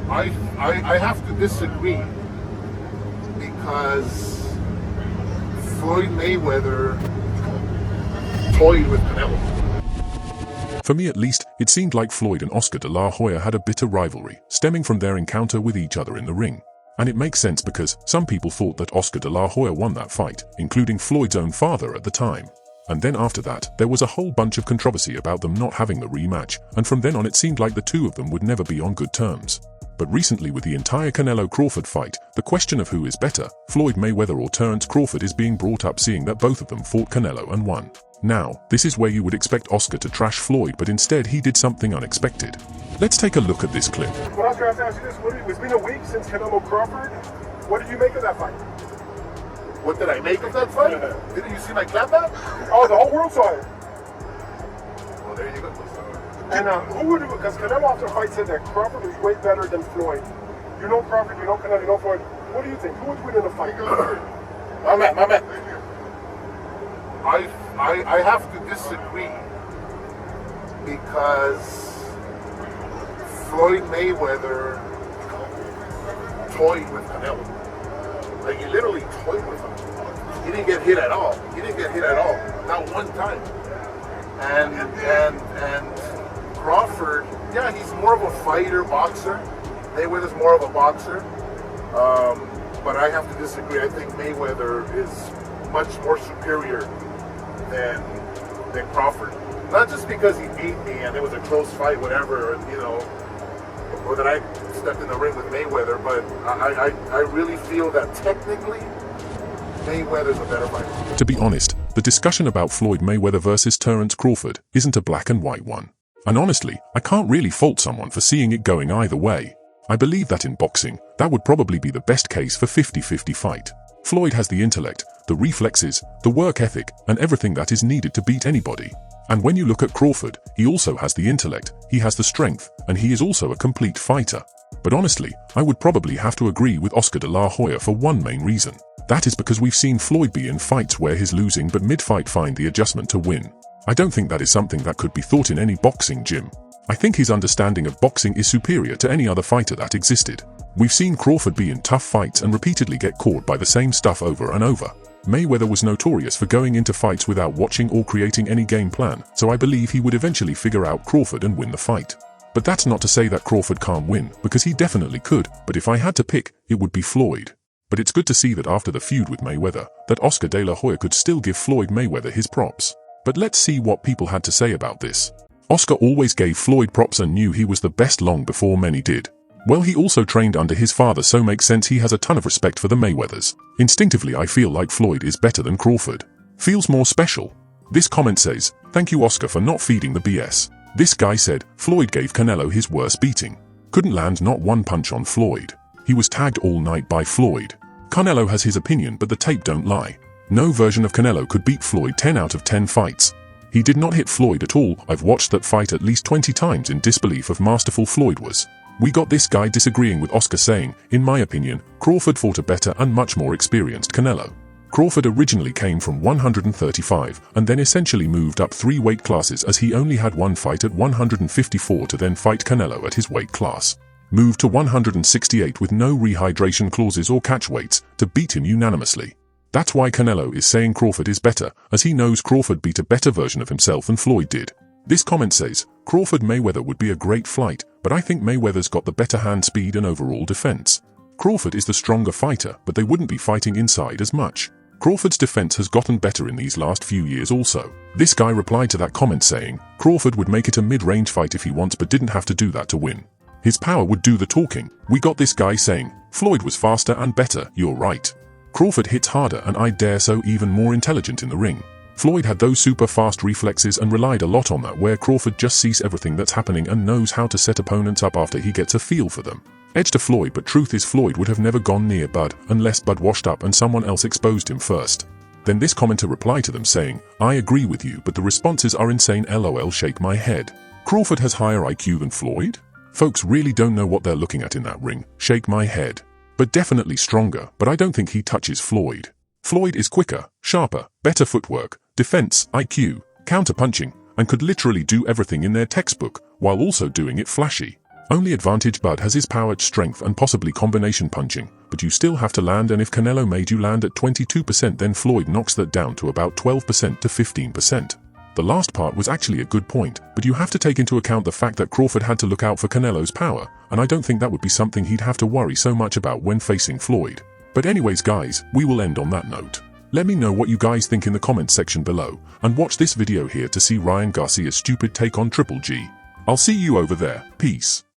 I have to disagree because Floyd Mayweather toyed with Canelo. For me at least, it seemed like Floyd and Oscar de la Hoya had a bitter rivalry, stemming from their encounter with each other in the ring. And it makes sense because some people thought that Oscar de la Hoya won that fight, including Floyd's own father at the time. And then after that, there was a whole bunch of controversy about them not having the rematch, and from then on it seemed like the two of them would never be on good terms. But recently with the entire Canelo-Crawford fight, the question of who is better, Floyd Mayweather or Terence Crawford, is being brought up, seeing that both of them fought Canelo and won. Now, this is where you would expect Oscar to trash Floyd, but instead he did something unexpected. Let's take a look at this clip. Well, Oscar, I have to ask you this. It's been a week since Canelo-Crawford. What did you make of that fight? What did I make of that fight? Didn't you see my clapback? Oh, the whole world saw it. Well, there you go. And who would, because Canelo after the fight said that Crawford was way better than Floyd. You know Crawford, you know Canelo, you know Floyd. What do you think? Who would win in the fight? My man. I have to disagree because Floyd Mayweather toyed with Canelo. Like, he literally toyed with him. He didn't get hit at all. Not one time. And Crawford, yeah, he's more of a fighter, boxer. Mayweather's more of a boxer. But I have to disagree. I think Mayweather is much more superior than Crawford. Not just because he beat me and it was a close fight, whatever, or that I stepped in the ring with Mayweather, but I really feel that technically Mayweather's a better fighter. To be honest, the discussion about Floyd Mayweather versus Terence Crawford isn't a black and white one. And honestly, I can't really fault someone for seeing it going either way. I believe that in boxing, that would probably be the best case for 50-50 fight. Floyd has the intellect, the reflexes, the work ethic, and everything that is needed to beat anybody. And when you look at Crawford, he also has the intellect, he has the strength, and he is also a complete fighter. But honestly, I would probably have to agree with Oscar de la Hoya for one main reason. That is because we've seen Floyd be in fights where he's losing but mid-fight find the adjustment to win. I don't think that is something that could be taught in any boxing gym. I think his understanding of boxing is superior to any other fighter that existed. We've seen Crawford be in tough fights and repeatedly get caught by the same stuff over and over. Mayweather was notorious for going into fights without watching or creating any game plan, so I believe he would eventually figure out Crawford and win the fight. But that's not to say that Crawford can't win, because he definitely could, but if I had to pick, it would be Floyd. But it's good to see that after the feud with Mayweather, that Oscar de la Hoya could still give Floyd Mayweather his props. But let's see what people had to say about this. Oscar always gave Floyd props and knew he was the best long before many did. Well, he also trained under his father, so makes sense he has a ton of respect for the Mayweathers. Instinctively, I feel like Floyd is better than Crawford. Feels more special. This comment says, "Thank you Oscar for not feeding the BS." This guy said, Floyd gave Canelo his worst beating. Couldn't land not one punch on Floyd. He was tagged all night by Floyd. Canelo has his opinion, but the tape don't lie. No version of Canelo could beat Floyd 10 out of 10 fights. He did not hit Floyd at all. I've watched that fight at least 20 times in disbelief of masterful Floyd was. We got this guy disagreeing with Oscar, saying, in my opinion, Crawford fought a better and much more experienced Canelo. Crawford originally came from 135 and then essentially moved up 3 weight classes, as he only had one fight at 154 to then fight Canelo at his weight class. Moved to 168 with no rehydration clauses or catch weights to beat him unanimously. That's why Canelo is saying Crawford is better, as he knows Crawford beat a better version of himself than Floyd did. This comment says, Crawford Mayweather would be a great fight, but I think Mayweather's got the better hand speed and overall defense. Crawford is the stronger fighter, but they wouldn't be fighting inside as much. Crawford's defense has gotten better in these last few years also. This guy replied to that comment saying, Crawford would make it a mid-range fight if he wants, but didn't have to do that to win. His power would do the talking. We got this guy saying, Floyd was faster and better, you're right. Crawford hits harder and I dare so even more intelligent in the ring. Floyd had those super fast reflexes and relied a lot on that, where Crawford just sees everything that's happening and knows how to set opponents up after he gets a feel for them. Edge to Floyd, but truth is Floyd would have never gone near Bud unless Bud washed up and someone else exposed him first. Then this commenter replied to them saying, I agree with you, but the responses are insane, lol, shake my head. Crawford has higher IQ than Floyd? Folks really don't know what they're looking at in that ring, shake my head. But definitely stronger, but I don't think he touches Floyd. Floyd is quicker, sharper, better footwork, defense, IQ, counter-punching, and could literally do everything in their textbook, while also doing it flashy. Only advantage Bud has his power, strength, and possibly combination punching, but you still have to land, and if Canelo made you land at 22%, then Floyd knocks that down to about 12% to 15%. The last part was actually a good point, but you have to take into account the fact that Crawford had to look out for Canelo's power, and I don't think that would be something he'd have to worry so much about when facing Floyd. But anyways guys, we will end on that note. Let me know what you guys think in the comments section below, and watch this video here to see Ryan Garcia's stupid take on Triple G. I'll see you over there. Peace.